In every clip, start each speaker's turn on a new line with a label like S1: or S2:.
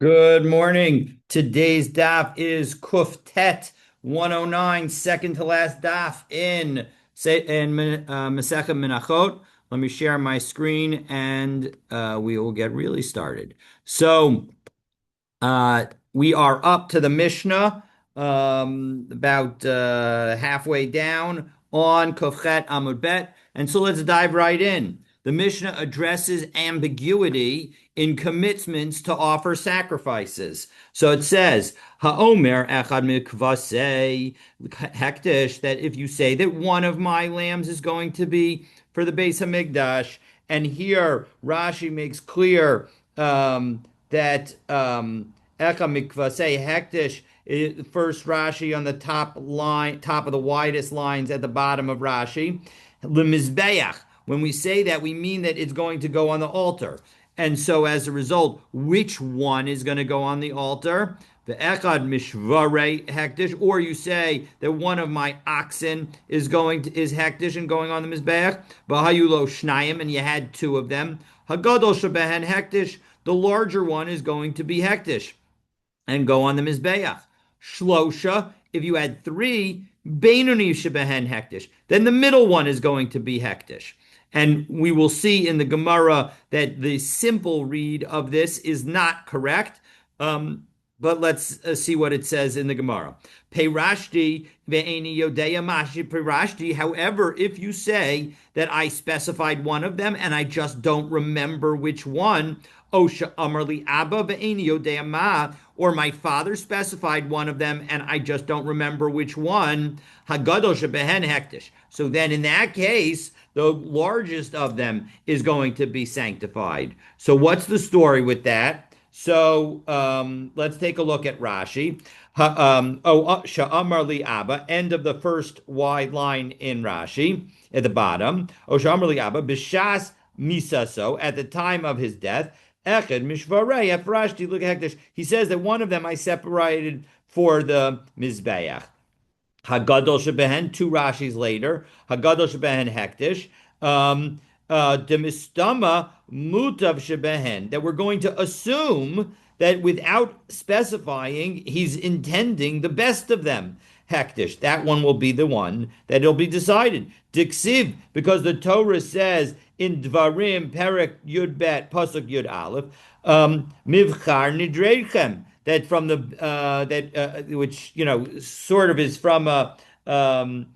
S1: Good morning. Today's daf is Kuf Tet 109, second to last daf in Masechet Menachot. Let me share my screen and we will get really started. So we are up to the Mishnah, about halfway down on Kofchet Amud Bet. And so let's dive right in. The Mishnah addresses ambiguity in commitments to offer sacrifices. So it says, Ha'omer echad mikvasei hektish, that if you say that one of my lambs is going to be for the Beis Hamikdash, and here Rashi makes clear that Echa mikvasei hektish, first Rashi on the top line, top of the widest lines at the bottom of Rashi, lemizbeach. When we say that, we mean that it's going to go on the altar. And so as a result, which one is going to go on the altar? The echad mishvare hektish, or you say that one of my oxen is hektish and going on the mizbeach. Bahayulo shnayim, and you had two of them. Hagadol shebehen hektish, the larger one is going to be hektish and go on the mizbeach. Shlosha, if you had three, Beinoni shebehen hektish, then the middle one is going to be hektish. And we will see in the Gemara that the simple read of this is not correct. But let's see what it says in the Gemara. Peirashti ve'eni yodeya mashi peirashti. However, if you say that I specified one of them and I just don't remember which one, Osha Amarli Abba ve'eni yodeya ma, or my father specified one of them and I just don't remember which one, Hagadol shebehen hektish. So then in that case, the largest of them is going to be sanctified. So what's the story with that? So let's take a look at Rashi. Sha'amar li Abba, end of the first wide line in Rashi at the bottom. O Sha'amar li Abba, b'shas misaso, at the time of his death. Echad mishvarei efrashti, look at Hekdesh. He says that one of them I separated for the Mizbeach. Hagadol shebehen, two Rashis later. Hagadol shebehen hektish. Demistama mutav shebehen, that we're going to assume that without specifying, he's intending the best of them. Hektish, that one will be the one that will be decided. Diksiv, because the Torah says in Dvarim, Perek Yud Bet, Pasuk Yud Aleph, Mivchar Nidreichem, that from the which sort of is from a the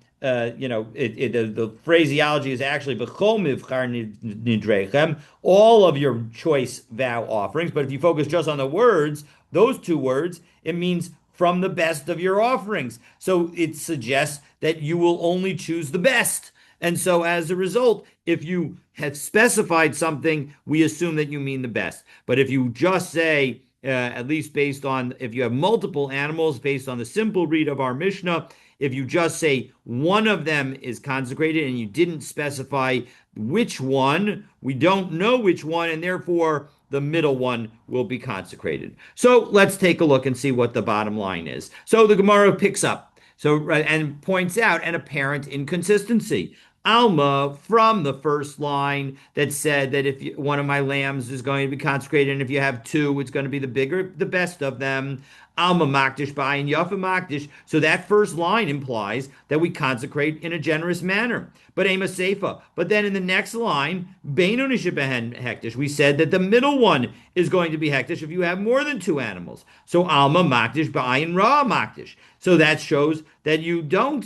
S1: phraseology is actually b'chol mivchar nidrechem, all of your choice vow offerings. But if you focus just on the words, those two words, it means from the best of your offerings. So it suggests that you will only choose the best. And so as a result, if you have specified something, we assume that you mean the best. But if you just say, at least based on, if you have multiple animals, based on the simple read of our Mishnah, if you just say one of them is consecrated and you didn't specify which one, we don't know which one, and therefore the middle one will be consecrated. So let's take a look and see what the bottom line is. So the Gemara picks up and points out an apparent inconsistency. Alma, from the first line that said that if one of my lambs is going to be consecrated, and if you have two, it's going to be the best of them. Alma makdish ba'ayin yafa makdish. So that first line implies that we consecrate in a generous manner. But ema seifa. But then in the next line, beinoni shebehen hektish, we said that the middle one is going to be hektish if you have more than two animals. So alma makdish ba'ayin ra makdish. So that shows that you don't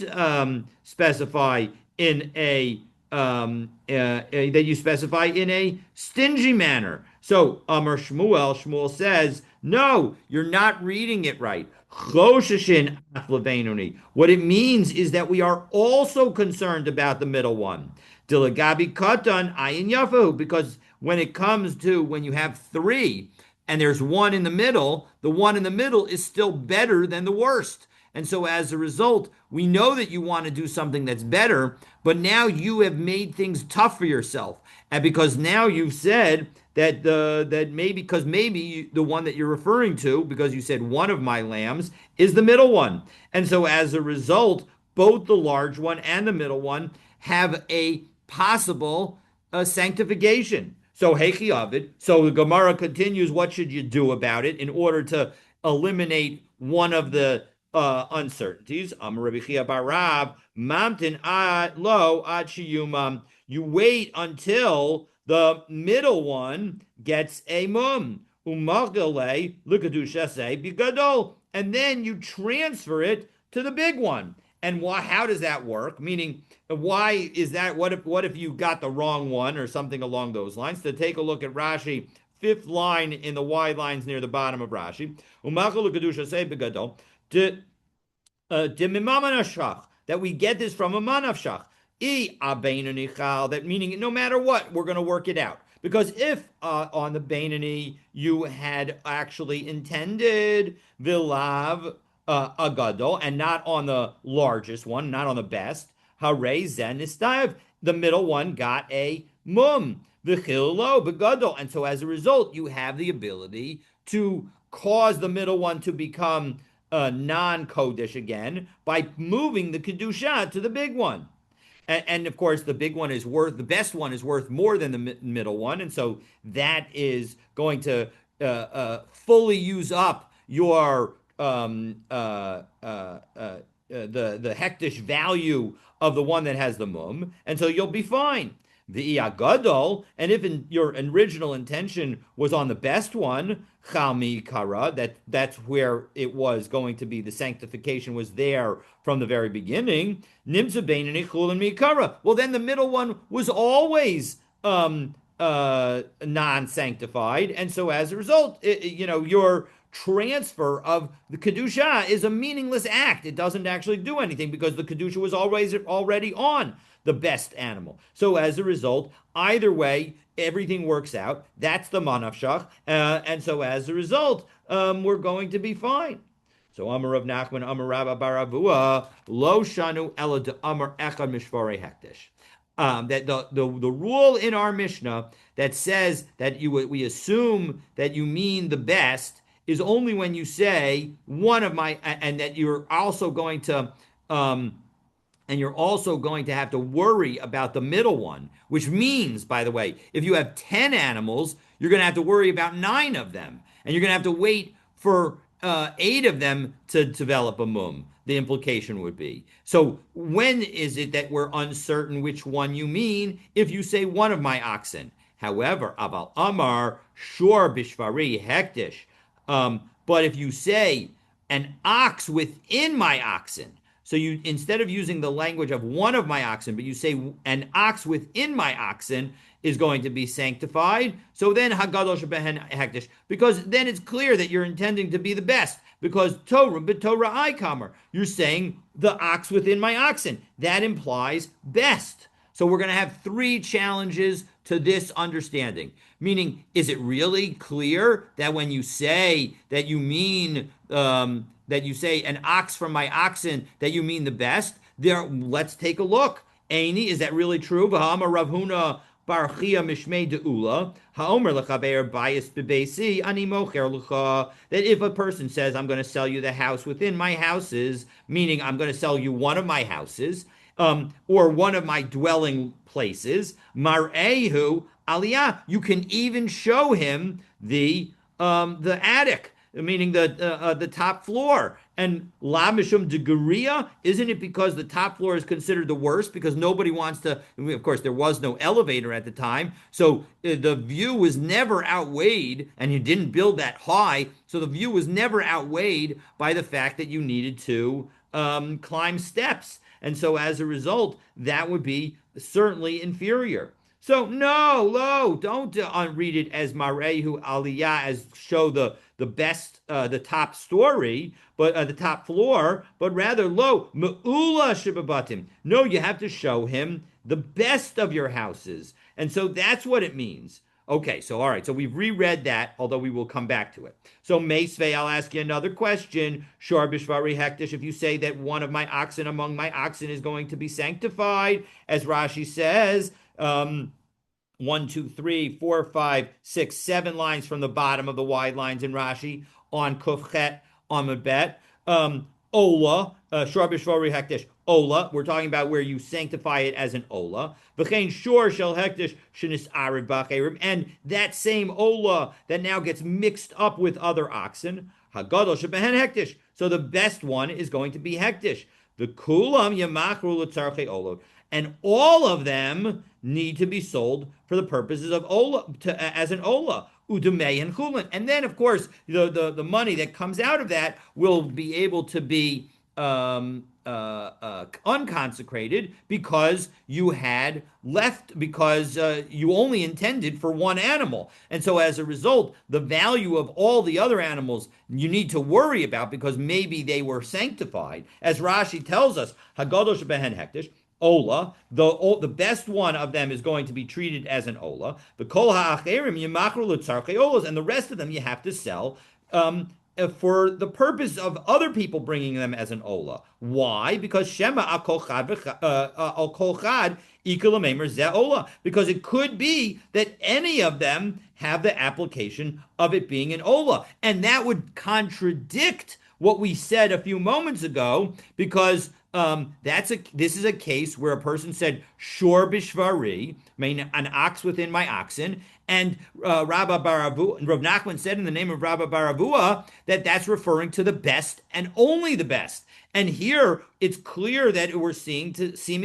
S1: specify in that you specify in a stingy manner. So Amar Shmuel says, no, you're not reading it right. What it means is that we are also concerned about the middle one. Dilagabi katan ayin yafu, because when it comes to when you have three and there's one in the middle, the one in the middle is still better than the worst. And so as a result, we know that you want to do something that's better, but now you have made things tough for yourself. And because now you've said that maybe the one that you're referring to, because you said one of my lambs, is the middle one. And so as a result, both the large one and the middle one have a possible sanctification. So Hechi Avid. So the Gemara continues, what should you do about it in order to eliminate one of the uncertainties? Amar Rabbi Chia bar Rab, Mamtin ad lo ad shiyumam. You wait until the middle one gets a mum. Umagale likadushase bigadol. And then you transfer it to the big one. And why? How does that work? Meaning, why is that? What if you got the wrong one or something along those lines? To take a look at Rashi, fifth line in the wide lines near the bottom of Rashi. That we get this from a manavshach. That meaning no matter what, we're going to work it out. Because if on the Bainani you had actually intended Vilav Agadol and not on the largest one, not on the best, Hare Zen Nistayev, the middle one got a mum, Vichillo Begadol. And so as a result, you have the ability to cause the middle one to become non-Kodesh again by moving the Kedusha to the big one. And of course, the best one is worth more than the middle one. And so that is going to fully use up your the hektish value of the one that has the mum. And so you'll be fine. The iagadol, and if your original intention was on the best one, chami kara, that's where it was going to be. The sanctification was there from the very beginning. Nimza beinani chulin mikara. Well, then the middle one was always non-sanctified, and so as a result, your transfer of the kedusha is a meaningless act. It doesn't actually do anything because the kedusha was always already on the best animal. So as a result, either way, everything works out. That's the manavshach, and so as a result, we're going to be fine. So Amar Rav Nachman, Amar Rabba Baravua, Lo Shanu Ela de Amar Echad Mishvarei Hektish. That the rule in our Mishnah that says that we assume that you mean the best is only when you say one of my, and that you're also going to have to worry about the middle one, which means, by the way, if you have 10 animals, you're going to have to worry about 9 of them. And you're going to have to wait for 8 of them to develop a mum, the implication would be. So when is it that we're uncertain which one you mean if you say one of my oxen? However, Aval Amar, Shor Bishvari Hektish. But if you say an ox within my oxen, so you, instead of using the language of one of my oxen, but you say an ox within my oxen is going to be sanctified. So then Hagadol Shebehen Hektish, because then it's clear that you're intending to be the best. Because Torah, but Torah Ikamer, you're saying the ox within my oxen. That implies best. So we're going to have 3 challenges to this understanding. Meaning, is it really clear that when you say that you mean that you say an ox from my oxen, that you mean the best? There, let's take a look. Aini, is that really true? V'hama Rav Huna bar Chia mishmei deula haomer lechaber bayis bebesi ani mocher lecha. That if a person says, "I'm going to sell you the house within my houses," meaning I'm going to sell you one of my houses, or one of my dwelling places, mar'ehu aliyah. You can even show him the attic, meaning the top floor. And la mishum deguria, isn't it because the top floor is considered the worst because nobody wants to? Of course, there was no elevator at the time, so the view was never outweighed, and you didn't build that high, so the view was never outweighed by the fact that you needed to climb steps. And so as a result, that would be certainly inferior. So no, don't read it as marehu aliyah, as show the best, the top story, but the top floor, but rather lo me'ula shibabatim. No, you have to show him the best of your houses, and so that's what it means. Okay, so all right, so we've reread that, although we will come back to it. So Meisvei, I'll ask you another question. Shor bishvari hektish, if you say that one of my oxen among my oxen is going to be sanctified, as Rashi says, 1, 2, 3, 4, 5, 6, 7 lines from the bottom of the wide lines in Rashi on Kufchet on Mabet. Ola, Shor Bishvari Hektish, Ola. We're talking about where you sanctify it as an Ola. V'chein Shor Shel Hektish Shenis Arid Bacherim. And that same Ola that now gets mixed up with other oxen. Hagadol Shebehen Hektish. So the best one is going to be Hektish. The Kulam Yamachru L'Tzarche Olot. And all of them need to be sold for the purposes of Ola, as an Ola. Udumei and Chulin. And then, of course, the money that comes out of that will be able to be unconsecrated because you had left, because you only intended for one animal. And so as a result, the value of all the other animals you need to worry about because maybe they were sanctified. As Rashi tells us, Hagadosh behen hektish, Ola, the best one of them is going to be treated as an Ola. The Kol ha'acherim yimachru l'tzarchei Olas, and the rest of them you have to sell for the purpose of other people bringing them as an Ola. Why? Because Shema al kol chad ze Ola. Because it could be that any of them have the application of it being an Ola. And that would contradict what we said a few moments ago, because this is a case where a person said shor bishvari, meaning an ox within my oxen, and Rav Nachman said in the name of Rabba Baravua that that's referring to the best and only the best. And here it's clear that we're seeming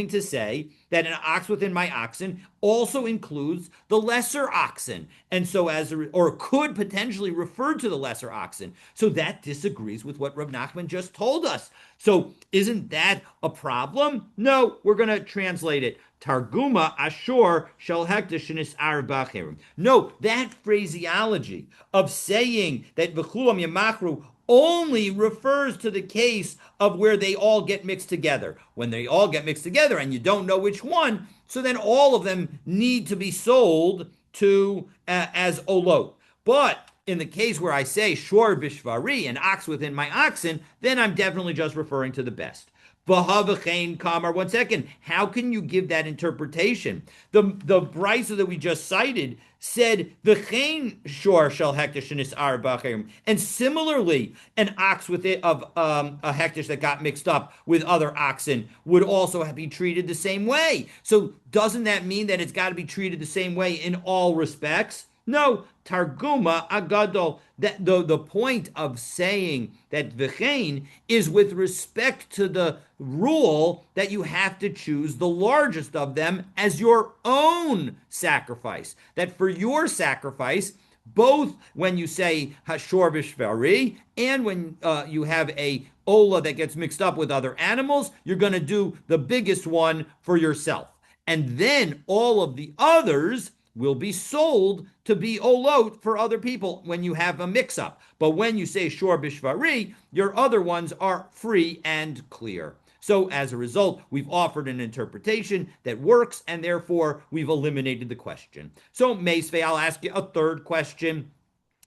S1: to say that an ox within my oxen also includes the lesser oxen, and so or could potentially refer to the lesser oxen. So that disagrees with what Rav Nachman just told us. So isn't that a problem? No, we're going to translate it. Targuma Ashur Shel Hektish Arbachirim. No, that phraseology of saying that V'chulam Yamachru only refers to the case of where they all get mixed together. When they all get mixed together and you don't know which one, so then all of them need to be sold to as olot. But in the case where I say shor bishvari, an ox within my oxen, then I'm definitely just referring to the best. V'havachein kamar. One second. How can you give that interpretation? The brisa that we just cited said v'chein shor shel hektish nisar b'acherim, and similarly, an ox with it of a hektish that got mixed up with other oxen would also be treated the same way. So doesn't that mean that it's got to be treated the same way in all respects? No, Targuma Agadol. That the point of saying that v'chein is with respect to the rule that you have to choose the largest of them as your own sacrifice. That for your sacrifice, both when you say hashor b'shvari and when you have a ola that gets mixed up with other animals, you're going to do the biggest one for yourself. And then all of the others will be sold to be olot for other people when you have a mix-up. But when you say shor bishvari, your other ones are free and clear. So as a result, we've offered an interpretation that works, and therefore we've eliminated the question. So Meisvei, I'll ask you a third question.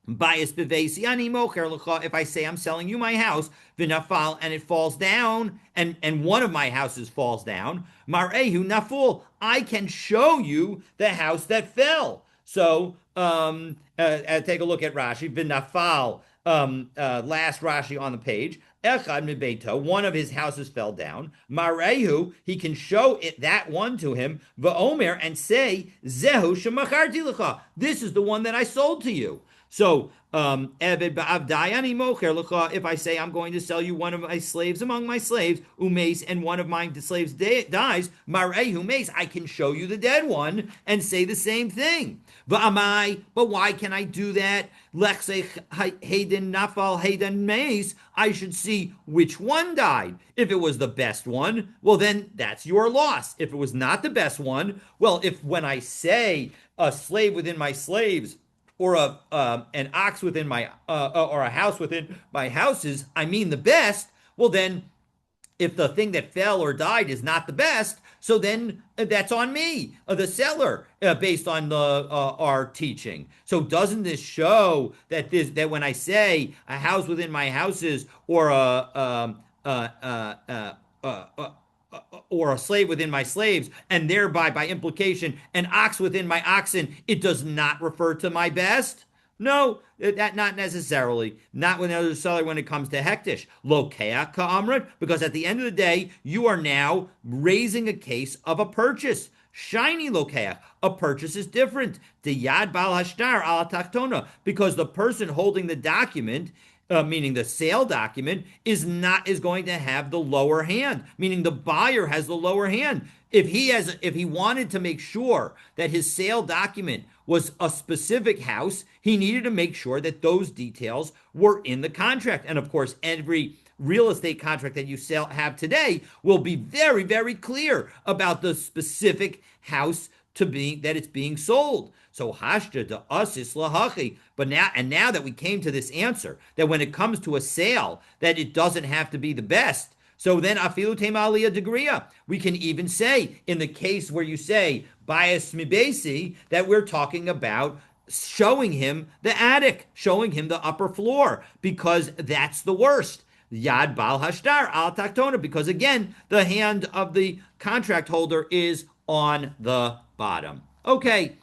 S1: Bias bevesi ani mocher lecha. If I say I'm selling you my house, v'nafal, and it falls down, and one of my houses falls down, marehu naful, I can show you the house that fell. So take a look at Rashi. V'nafal, last Rashi on the page. Echad mibeito, one of his houses fell down. Marehu, he can show it, that one to him. V'omer, and say zehu shemacharti lecha. This is the one that I sold to you. So, if I say I'm going to sell you one of my slaves among my slaves, umes, and one of my slaves dies, marehu mes, I can show you the dead one and say the same thing. V'amai, but why can I do that? Lechse hayden nafal hayden mes, I should see which one died. If it was the best one, well then that's your loss. If it was not the best one, well, if when I say a slave within my slaves, or an ox within my or a house within my houses, I mean the best, well then if the thing that fell or died is not the best, so then that's on me, the seller, based on our teaching. So doesn't this show that that when I say a house within my houses or or a slave within my slaves, and thereby by implication an ox within my oxen, it does not refer to my best? No, that not necessarily. Not necessarily when it comes to hektish. Lokeach ka'amrit, because at the end of the day, you are now raising a case of a purchase. Shiny lokeach. A purchase is different. The yad bal hashtar ala tachtona, because the person holding the document, meaning the sale document, is going to have the lower hand, meaning the buyer has the lower hand. If he wanted to make sure that his sale document was a specific house, he needed to make sure that those details were in the contract. And of course, every real estate contract that you have today will be very, very clear about the specific house that it's being sold. So hashta to us is lahachi. But now that we came to this answer, that when it comes to a sale, that it doesn't have to be the best. So then afilu tema aliyah degriya. We can even say in the case where you say bias mibesi that we're talking about showing him the attic, showing him the upper floor, because that's the worst. Yad bal hashtar al taktona, because again, the hand of the contract holder is on the bottom. Okay,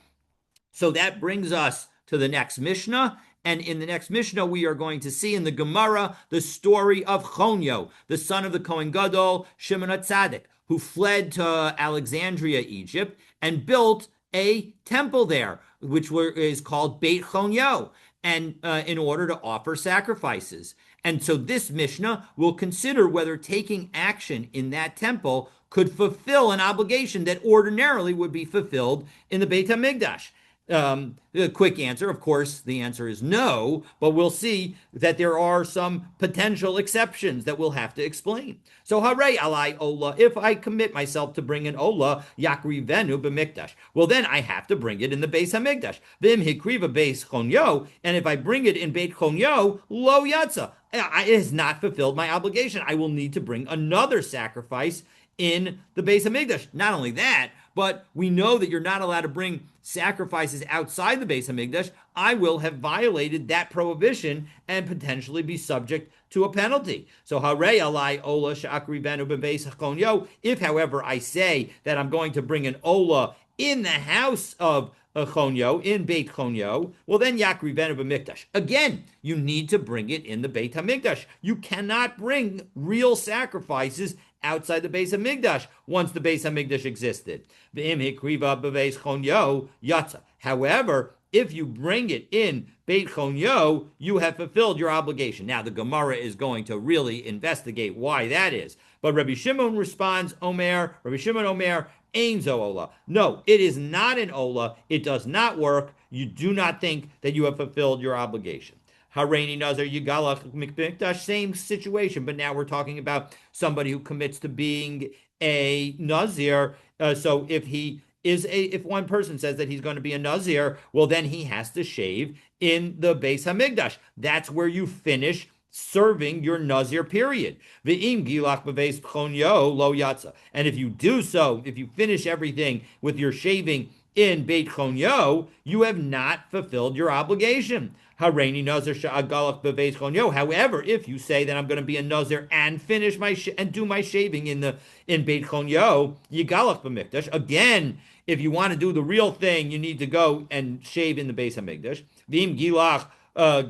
S1: so that brings us to the next Mishnah. And in the next Mishnah, we are going to see in the Gemara the story of Chonyo, the son of the Kohen Gadol, Shimon HaTzadik, who fled to Alexandria, Egypt, and built a temple there, which is called Beit Chonyo, and in order to offer sacrifices. And so this Mishnah will consider whether taking action in that temple could fulfill an obligation that ordinarily would be fulfilled in the Beit HaMikdash. The quick answer, of course, the answer is no, but we'll see that there are some potential exceptions that we'll have to explain. So, Hare alai ola, if I commit myself to bring an ola, yakri venu b'mikdash, well, then I have to bring it in the Beis HaMikdash. Vim hikriva Beis Chonyo, and if I bring it in Beit Chonyo, lo yatsa, it has not fulfilled my obligation. I will need to bring another sacrifice in the Beis HaMikdash. Not only that, but we know that you're not allowed to bring sacrifices outside the Beis HaMikdash. I will have violated that prohibition and potentially be subject to a penalty. So, Hare alai ola sha'akri venu b'beis chonyo. If, however, I say that I'm going to bring an ola in the house of Chonyo, in Beit Chonyo, well then Yakri Venu b'Mikdash. Again, you need to bring it in the Beit HaMikdash. You cannot bring real sacrifices outside the Beis HaMikdash once the Beis HaMikdash existed. V'im hikriva b'Beis Chonyo yatsa. However, if you bring it in Beit Chonyo, you have fulfilled your obligation. Now, the Gemara is going to really investigate why that is. But Rabbi Shimon responds, Rabbi Shimon Omer, Ein zo ola. No, it is not an ola. It does not work. You do not think that you have fulfilled your obligation. Hareini Nazar Yigalach Mikdash, same situation, but now we're talking about somebody who commits to being a Nazir. So if one person says that he's going to be a Nazir, well, then he has to shave in the Beis HaMikdash. That's where you finish serving your Nazir period. V'im gilach b'veis chonyo lo yatsa. And if you do so, if you finish everything with your shaving in Beit Chonyo, you have not fulfilled your obligation. Hareini Nazir sha'agalach b'veis chonyo. However, if you say that I'm going to be a Nazir and finish and do my shaving in Beit Chonyo, yigalach b'mikdash. Again, if you want to do the real thing, you need to go and shave in the Beis HaMikdash. V'im gilach but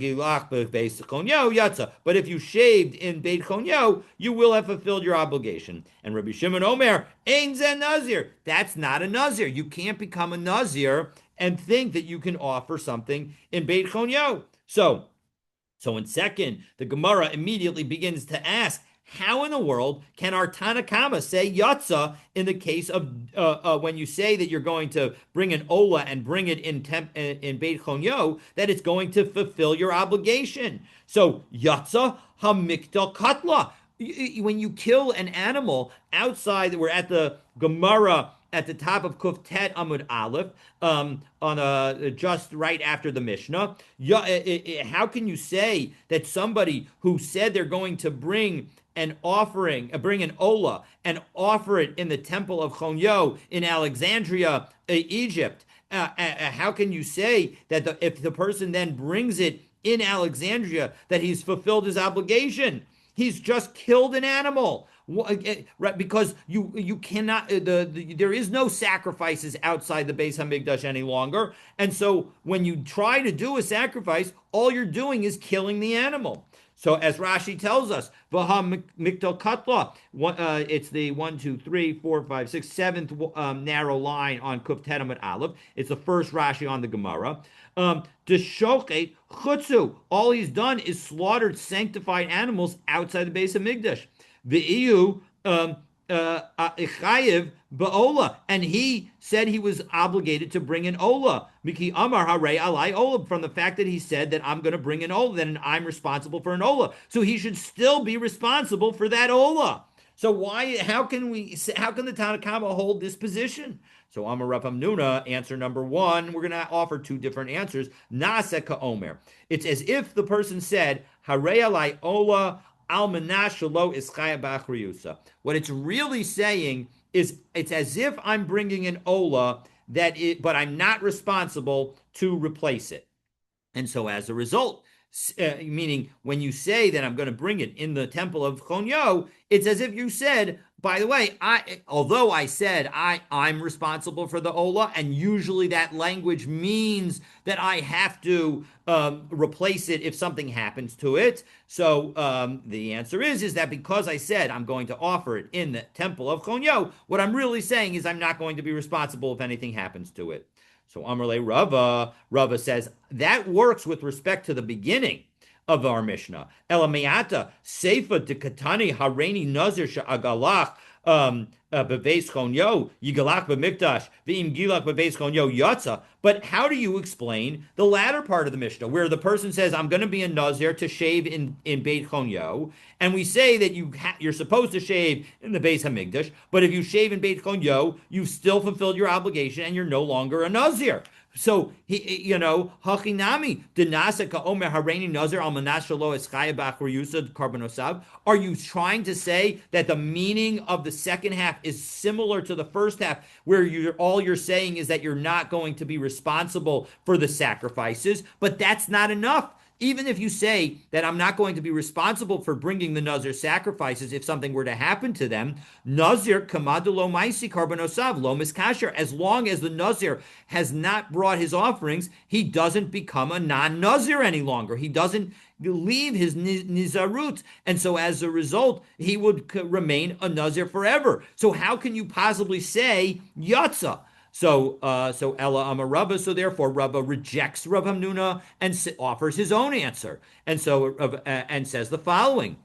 S1: if you shaved in Beit Chonyo, you will have fulfilled your obligation. And Rabbi Shimon Omer, Ein zen Nazir. That's not a Nazir. You can't become a Nazir and think that you can offer something in Beit Chonyo. So in second, the Gemara immediately begins to ask, how in the world can our Tanakama say Yatza in the case of when you say that you're going to bring an Ola and bring it in Beit Chonyo, that it's going to fulfill your obligation? So Yatza Hamikdal Katla. When you kill an animal outside, we're at the Gemara at the top of Kuftet Amud Aleph, just right after the Mishnah. How can you say that somebody who said they're going to bring an offering, bring an Ola, and offer it in the temple of Chonyo in Alexandria, Egypt? How can you say that if the person then brings it in Alexandria, that he's fulfilled his obligation? He's just killed an animal. Right? Because you cannot there is no sacrifices outside the Beis Hamikdash any longer, and so when you try to do a sacrifice, all you're doing is killing the animal. So as Rashi tells us, Vaha Mikdal Katla, it's the one, two, three, four, five, six, seventh narrow line on Kuf Tetamut Aleph. It's the first Rashi on the Gemara. Deshoket Chutzu. All he's done is slaughtered sanctified animals outside the Beis Hamikdash. The EU Ichayev Ba'ola, and he said he was obligated to bring an Ola. Miki Amar Hare Alai Ola, from the fact that he said that I'm going to bring an Ola, then I'm responsible for an Ola. So he should still be responsible for that Ola. So why? How can the Tanakama hold this position? So Amar Rav Hamnuna, answer number one. We're going to offer two different answers. Nasa Omer. It's as if the person said Hare Alai Ola. What it's really saying is it's as if I'm bringing an ola but I'm not responsible to replace it. And so as a result, meaning when you say that I'm going to bring it in the temple of Chonyo, it's as if you said, by the way, although I said I'm responsible for the Ola, and usually that language means that I have to replace it if something happens to it. So the answer is that because I said I'm going to offer it in the temple of Chonyo, what I'm really saying is I'm not going to be responsible if anything happens to it. So Amarle Rava says that works with respect to the beginning of our Mishnah. Elameata Seifa de Katani Hareni Nazir Sha'agalach Beveis Chonyo Yigalach B'Mikdash V'im Gilach Beveis Chonyo Yatza. But how do you explain the latter part of the Mishnah, where the person says, "I'm going to be a Nazir to shave in Beit Chonyo," and we say that you're supposed to shave in the Beis Hamikdash, but if you shave in Beit Chonyo, you've still fulfilled your obligation and you're no longer a Nazir. So hachinami denasa kaomer hareni nazir al manashalo eskaya bachur yusad karbonosav. Are you trying to say that the meaning of the second half is similar to the first half, where all you're saying is that you're not going to be responsible for the sacrifices, but that's not enough? Even if you say that I'm not going to be responsible for bringing the Nazir sacrifices if something were to happen to them, Nazir kamadulo maisi karbonosav lo miskasher. As long as the Nazir has not brought his offerings, he doesn't become a non-Nazir any longer. He doesn't leave his nizarut, and so as a result, he would remain a Nazir forever. So how can you possibly say yatsa? So Ella Amar Rabba, so therefore Rabba rejects Rav Hamnuna and offers his own answer, and and says the following: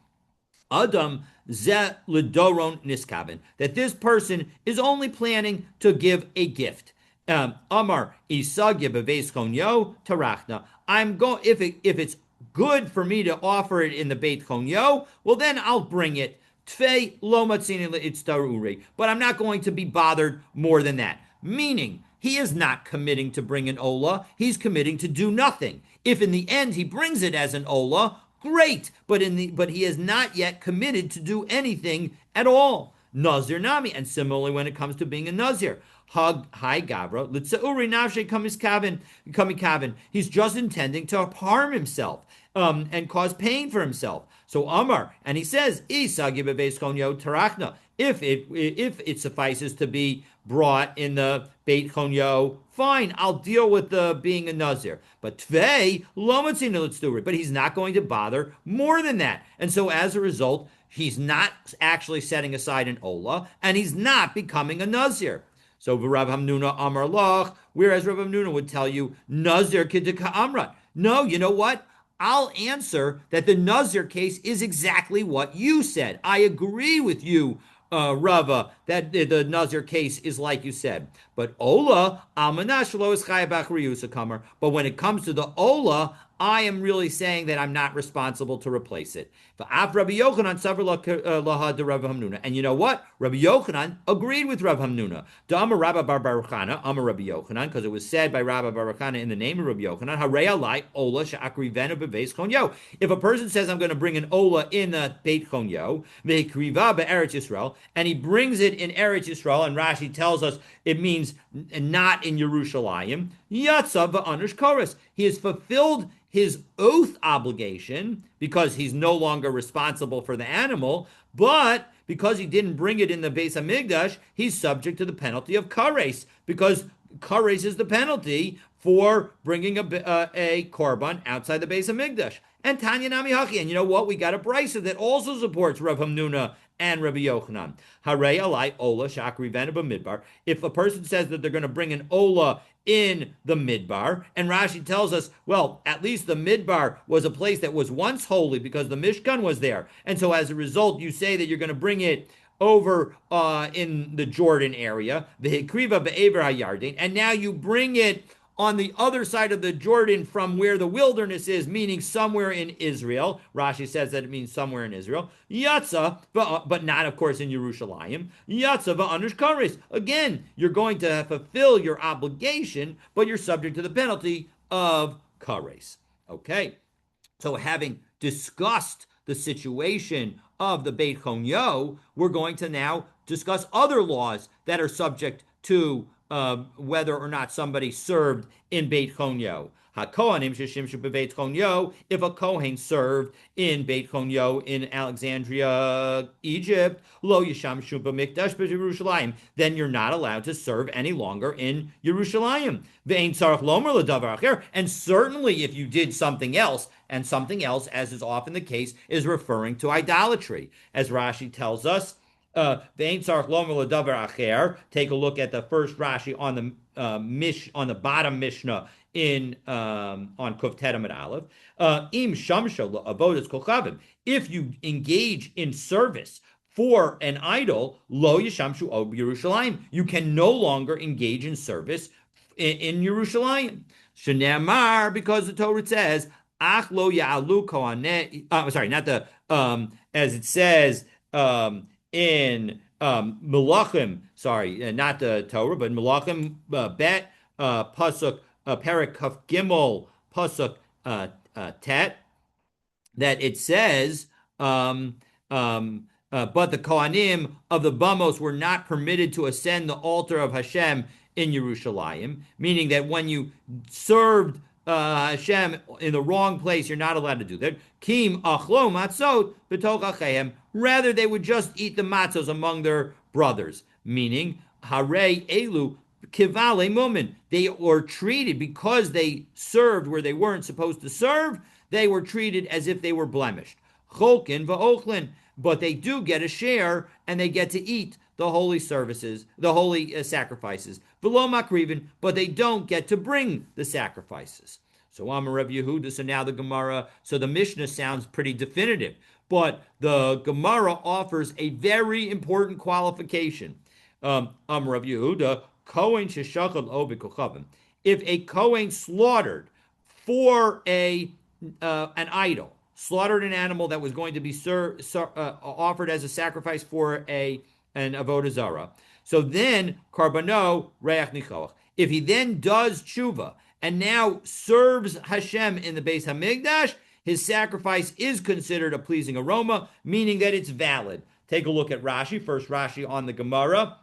S1: Adam ze ledoron niskaven, that this person is only planning to give a gift. Amar isagya beveis chonyo tarachna. I'm going if it's good for me to offer it in the Beit Chonyo, well then I'll bring it. Tfei lo matzini le'itztaruri, but I'm not going to be bothered more than that. Meaning, he is not committing to bring an Ola, he's committing to do nothing. If in the end he brings it as an Ola, great, but he is not yet committed to do anything at all. Nazir Nami, and similarly when it comes to being a Nazir. Hag Hai Gavra, Litzauri Navshe Kamikavin. He's just intending to harm himself and cause pain for himself. So Amar, and he says, if it suffices to be brought in the Beit Chonyo, fine, I'll deal with the being a Nazir. But Tvei Lomatzin Litzdurit, but he's not going to bother more than that. And so as a result, he's not actually setting aside an Ola, and he's not becoming a Nazir. So Rav Hamnuna Amar Loch, whereas Rav Hamnuna would tell you, Nazir Kidika Amrat. No, you know what? I'll answer that the Nazir case is exactly what you said. I agree with you, Rava, that the Nazir case is like you said. But Ola, Almanashlo is Chayabach But when it comes to the Ola, I am really saying that I'm not responsible to replace it. And you know what? Rabbi Yochanan agreed with Rav Hamnuna. Da'amar Rabba bar Baruchana, Amar Rabbi Yochanan, because it was said by Rabba Baruchana in the name of Rabbi Yochanan, Harei alai Ola she'akrivenu bebeis Chonyo. If a person says, I'm going to bring an Ola in the Beit Chonyo, ve'ikriva be'eretz Yisrael, and he brings it in Eretz Yisrael, and Rashi tells us it means not in Yerushalayim, Yatsa v'anush koros. He has fulfilled oath obligation because he's no longer responsible for the animal, but because he didn't bring it in the Beis Hamikdash, he's subject to the penalty of kares, because kares is the penalty for bringing a korban outside the Beis Hamikdash. And Tanya Nami Haki. And you know what? We got a brisa that also supports Rav Hamnuna and Rabbi Yochanan. Harei alai ola shakri veneba midbar. If a person says that they're going to bring an ola in the midbar, and Rashi tells us, well, at least the midbar was a place that was once holy because the Mishkan was there. And so as a result, you say that you're going to bring it over in the Jordan area, the Hikriva be'ever hayardin, and now you bring it on the other side of the Jordan from where the wilderness is, meaning somewhere in Israel. Rashi says that it means somewhere in Israel. Yatza, but not, of course, in Yerushalayim. Yatza va'anush kares. Again, you're going to fulfill your obligation, but you're subject to the penalty of kares. Okay, so having discussed the situation of the Beit Chonyo, we're going to now discuss other laws that are subject to whether or not somebody served in Beit Chonyo. HaKohanim sheshimshu bebeit Chonyo, if a Kohen served in Beit Chonyo in Alexandria, Egypt, lo yishamshu b'mikdash b'Yerushalayim, then you're not allowed to serve any longer in Yerushalayim. Ve'ein tzarich lomer l'davar acher, and certainly if you did something else, and something else, as is often the case, is referring to idolatry. As Rashi tells us, take a look at the first Rashi on the on the bottom Mishnah in on Kuftet Amud Aleph. Im shamsha avodas kochavim. If you engage in service for an idol, lo yishamshu ob Yerushalayim, you can no longer engage in service in Yerushalayim. Shene'amar, because the Torah says, ach lo ya'alu kohaneh. Sorry, not the as it says. In Melachim, sorry, not the Torah, but Melachim Bet Pasuk Perek Kaf Gimel Pasuk Tet, that it says, but the Kohanim of the Bamos were not permitted to ascend the altar of Hashem in Yerushalayim, meaning that when you served Hashem in the wrong place, you're not allowed to do that. Kim achlo matzot b'toch acheim. Rather, they would just eat the matzos among their brothers. Meaning, harei elu kivale mumin. They were treated, because they served where they weren't supposed to serve, they were treated as if they were blemished. Cholkin va'ochlin. But they do get a share, and they get to eat the holy services, the holy sacrifices. V'lo makrivin, but they don't get to bring the sacrifices. So Amar Rav Yehuda, so now the Gemara, so the Mishnah sounds pretty definitive, but the Gemara offers a very important qualification. Amar Rav Yehuda, Kohen sheshachal obe kochavim. If a Kohen slaughtered for an idol, slaughtered an animal that was going to be offered as a sacrifice for an avodah zarah, so then karbano reach nichoach. If he then does tshuva and now serves Hashem in the Beis Hamikdash, his sacrifice is considered a pleasing aroma, meaning that it's valid. Take a look at Rashi, first Rashi on the Gemara.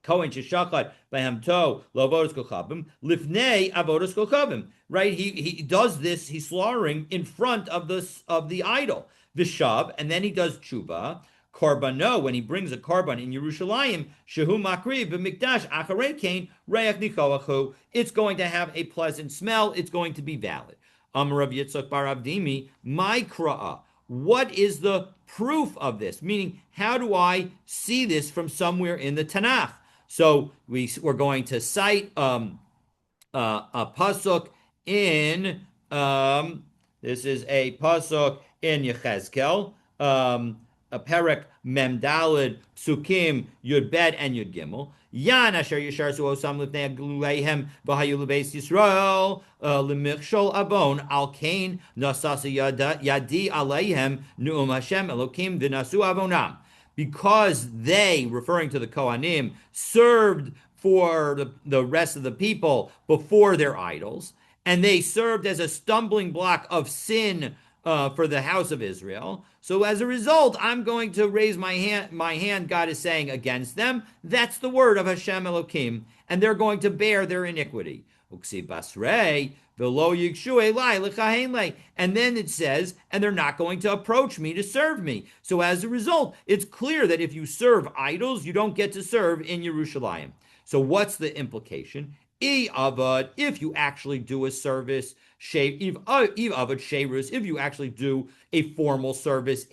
S1: Kohen sheshachat b'hamto l'avodas kochavim lifnei avodas kochavim. Right, he does this. He's slaughtering in front of the idol, vishav, and then he does tshuva. Karbano, when he brings a karban in Yerushalayim, shehu makriv b'mikdash acharei kain reach nichoachu. It's going to have a pleasant smell. It's going to be valid. Amar Rav Yitzchak bar Avdimi, my kra'ah. What is the proof of this? Meaning, how do I see this from somewhere in the Tanakh? So we're going to cite a pasuk in this is a pasuk in Yechezkel, a perek memdalid psukim yud bet and yud gimel. Yan asher yishar suosam lifnei aguleihem v'hayu lebeis Yisrael lemichshol abon al kain nasasa yadi aleihem nu'um Hashem Elokim v'nasu avonam. Because they, referring to the Kohanim, served for the rest of the people before their idols, and they served as a stumbling block of sin for the house of Israel. So as a result, I'm going to raise my hand, God is saying, against them. That's the word of Hashem Elokim, and they're going to bear their iniquity. Uksi basrei, V'lo yigshu elai l'chahen lei. And then it says, and they're not going to approach me to serve me. So as a result, it's clear that if you serve idols, you don't get to serve in Yerushalayim. So what's the implication? If you actually do a service, if you actually do a formal service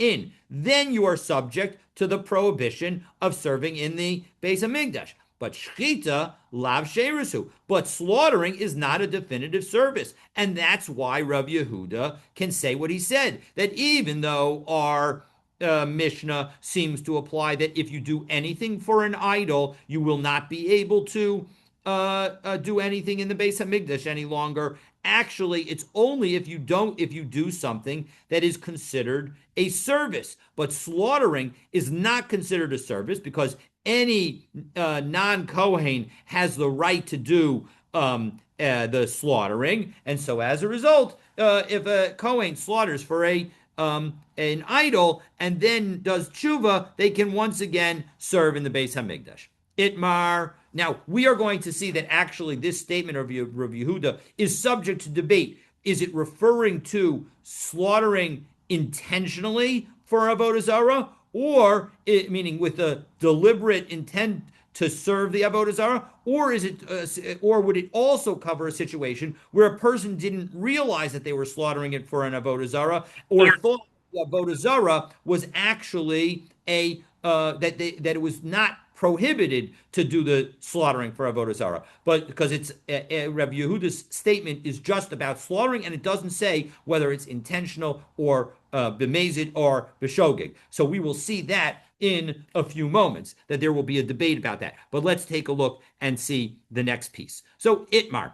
S1: then you are subject to the prohibition of serving in the Beis Hamikdash. But shchita lav sherusu. But slaughtering is not a definitive service. And that's why Rav Yehuda can say what he said, that even though our Mishnah seems to apply that if you do anything for an idol, you will not be able to do anything in the Beis Hamikdash any longer. Actually, it's only if you do something that is considered a service. But slaughtering is not considered a service because any non-Kohen has the right to do the slaughtering. And so as a result, if a Kohen slaughters for an idol and then does tshuva, they can once again serve in the Beis Hamikdash. Itmar. Now, we are going to see that actually this statement of Rav Yehuda is subject to debate. Is it referring to slaughtering intentionally for Avodah Zarah, or meaning with a deliberate intent to serve the Avodah Zarah, or is it, or would it also cover a situation where a person didn't realize that they were slaughtering it for an Avodah Zarah, or thought the Avodah Zarah was actually that it was not prohibited to do the slaughtering for Avodah Zarah, but because it's Rabbi Yehuda's statement is just about slaughtering, and it doesn't say whether it's intentional or b'mezid or b'shogeg. So we will see that in a few moments, that there will be a debate about that. But let's take a look and see the next piece. So Itmar.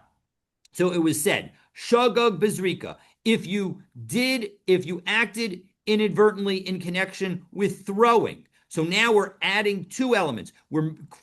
S1: So it was said, Shagag Bezrika, if you acted inadvertently in connection with throwing. So now we're adding two elements.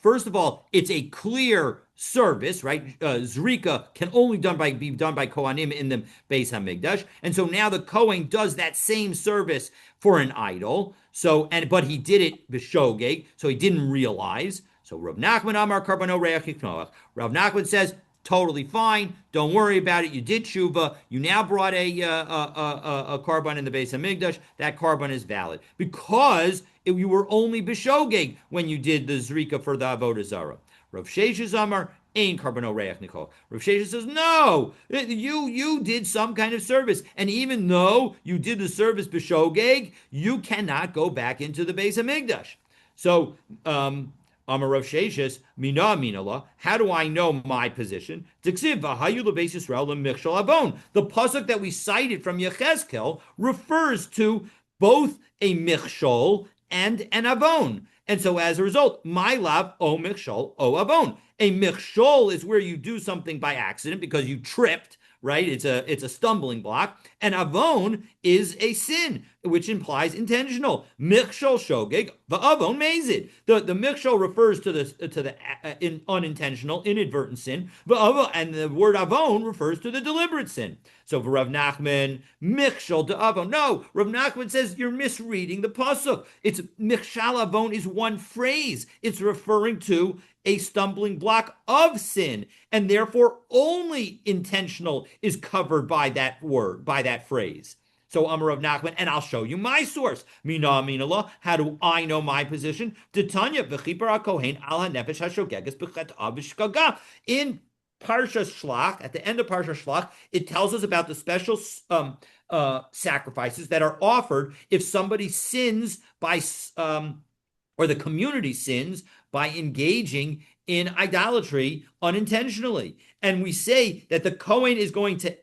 S1: First of all, it's a clear service, right? Zrika can only be done by Kohanim in the Beis Hamikdash, and so now the Kohen does that same service for an idol. But he did it b'shogeg, so he didn't realize. So Rav Nachman Amar Karbano Reach Yiknoach. Rav Nachman says, totally fine. Don't worry about it. You did tshuva. You now brought a korban in the Beis Hamikdash. That korban is valid because you were only b'shogeg when you did the zrika for the Avodah Zarah. Rav Sheshes Amar Ein Karbano Reach Nikol. Rav Sheshes says, no, you did some kind of service, and even though you did the service b'shogeg, you cannot go back into the Beis Hamikdash. So Amar Rav Sheshes, Mina Minala, how do I know my position? The pasuk that we cited from Yechezkel refers to both a michshol and an avon. And so as a result, my lav o michshol o avon. A michshol is where you do something by accident because you tripped, right? It's a stumbling block. And avon is a sin, which implies intentional. Michshol shogeg, va'avon mezid. The michshol refers to the unintentional, inadvertent sin. And the word avon refers to the deliberate sin. So for Rav Nachman, michshol to avon. No, Rav Nachman says you're misreading the pasuk. It's michshal avon is one phrase. It's referring to a stumbling block of sin, and therefore only intentional is covered by that word, by that phrase. So Amar Rav Nachman, and I'll show you my source. Mina Minallah, how do I know my position? Titanya v'chipar HaKohen al hanefesh hashogeges b'chet avishkaga. In Parsha Shlach, at the end of Parsha Shlach, it tells us about the special sacrifices that are offered if somebody sins by, or the community sins by engaging in idolatry unintentionally. And we say that the Kohen is going to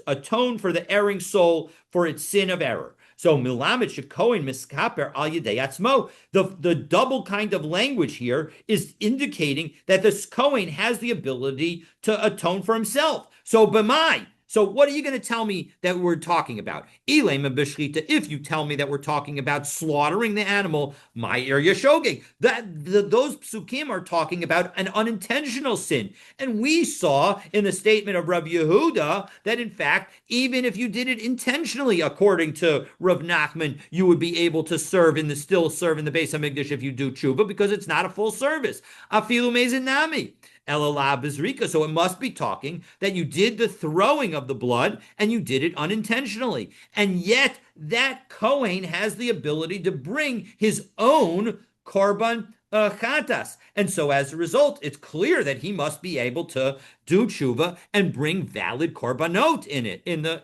S1: atone for the erring soul for its sin of error. So milamet shekohen miskaper al yedei atzmo. The double kind of language here is indicating that the Kohen has the ability to atone for himself. So b'mai. So what are you going to tell me that we're talking about? If you tell me that we're talking about slaughtering the animal, my area shogeg. Those psukim are talking about an unintentional sin. And we saw in the statement of Rav Yehuda that in fact, even if you did it intentionally, according to Rav Nachman, you would be able to still serve in the Beis Hamikdash if you do tshuva, because it's not a full service. Afilu mezid nami. Elala Bizrika. So it must be talking that you did the throwing of the blood and you did it unintentionally. And yet that Kohen has the ability to bring his own korban chatas. And so as a result, it's clear that he must be able to do tshuva and bring valid korbanot in it, in the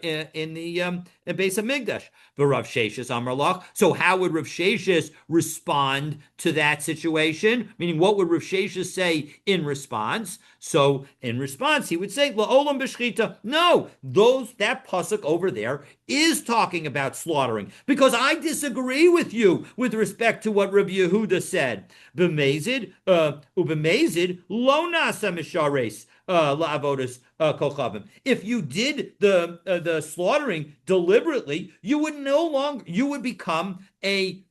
S1: Beis Hamikdash. But Rav Sheshes Amarlach. So how would Rav Sheshes respond to that situation? Meaning, what would Rav Sheshes say in response? So in response, he would say, La'olam b'shchita. No, that pasuk over there is talking about slaughtering, because I disagree with you with respect to what Rabbi Yehuda said. B'mezid, ub'mezid lo nasa mishares la'avodas kochavim. If you did the slaughtering deliberately, you would become a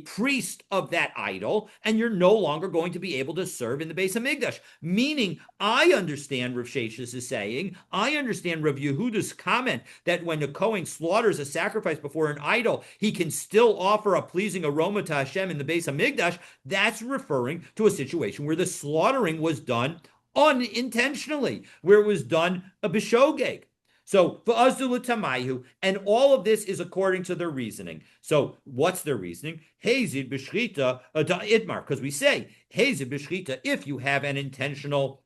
S1: priest of that idol, and you're no longer going to be able to serve in the Beis Hamikdash. Meaning, I understand Rav Sheshes is saying, I understand Rav Yehuda's comment that when a Kohen slaughters a sacrifice before an idol, he can still offer a pleasing aroma to Hashem in the Beis Hamikdash. That's referring to a situation where the slaughtering was done unintentionally, where it was done a b'shogeg. So tamayu, and all of this is according to their reasoning. So what's their reasoning? Hezid b'shchita itmar, because we say hezid b'shchita if you have an intentional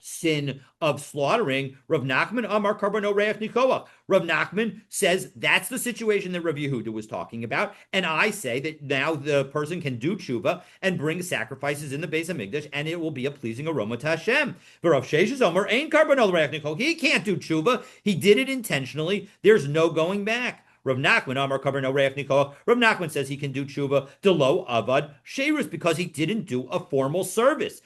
S1: sin of slaughtering. Rav Nachman Amar Karbono Reach Nikoach. Rav Nachman says that's the situation that Rav Yehuda was talking about, and I say that now the person can do tshuva and bring sacrifices in the Beis Hamikdash, and it will be a pleasing aroma to Hashem. But Rav Sheshes Amar Ein Karbono Reach Nikoach. He can't do tshuva. He did it intentionally. There's no going back. Rav Nachman Amar Karbono Reach Nikoach. Rav Nachman says he can do tshuva delo avad sheirus, because he didn't do a formal service.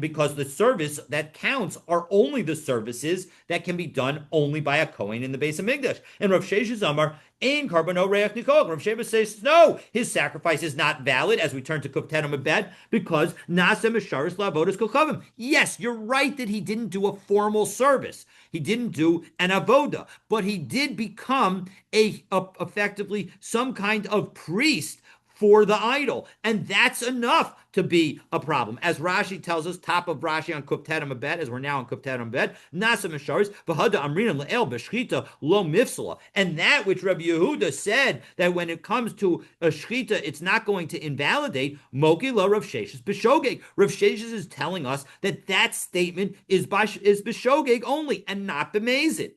S1: Because the service that counts are only the services that can be done only by a Kohen in the Beis Hamikdash. And Rav Sheshes Amar Ein Karbono Reach Nikoach. Rav Sheva says no, his sacrifice is not valid. As we turn to Kuf Tet Amud Bet, because Nasa Misharis La'avodas Kochavim. Yes, you're right that he didn't do a formal service. He didn't do an avoda, but he did become effectively some kind of priest for the idol, and that's enough to be a problem. As Rashi tells us, top of Rashi on Kuf Tet Amud Bet, as we're now on Kuf Tet Amud Bet, Nasa Misharis v'hada amrinan le'el b'shchita lo mifsala, and that which Rabbi Yehuda said that when it comes to a shchita, it's not going to invalidate Moki lo Rav Sheshes b'shogeg. Rav Sheshes is telling us that that statement is b'shogeg only and not b'mezid.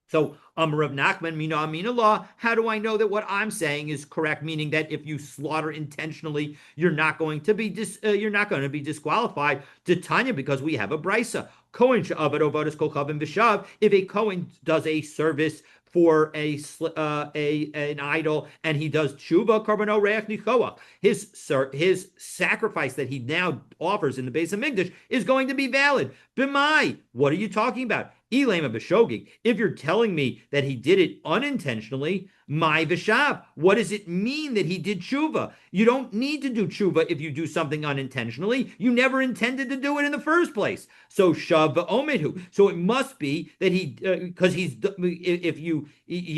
S1: So, Rav Nachman, Mina Amina Law, how do I know that what I'm saying is correct? Meaning that if you slaughter intentionally, you're not going to be disqualified. Tanya, because we have a brisa. Kohen she'avad ovadas kol chavim v'shav. If a Kohen does a service for an idol and he does tshuva karbono reach nichoach, his sacrifice that he now offers in the Beis Hamikdash is going to be valid. B'mai, what are you talking about? Ilema b'shogig. If you're telling me that he did it unintentionally, my v'shav. What does it mean that he did tshuva? You don't need to do tshuva if you do something unintentionally. You never intended to do it in the first place. So shav v'omedhu. So it must be that he, because you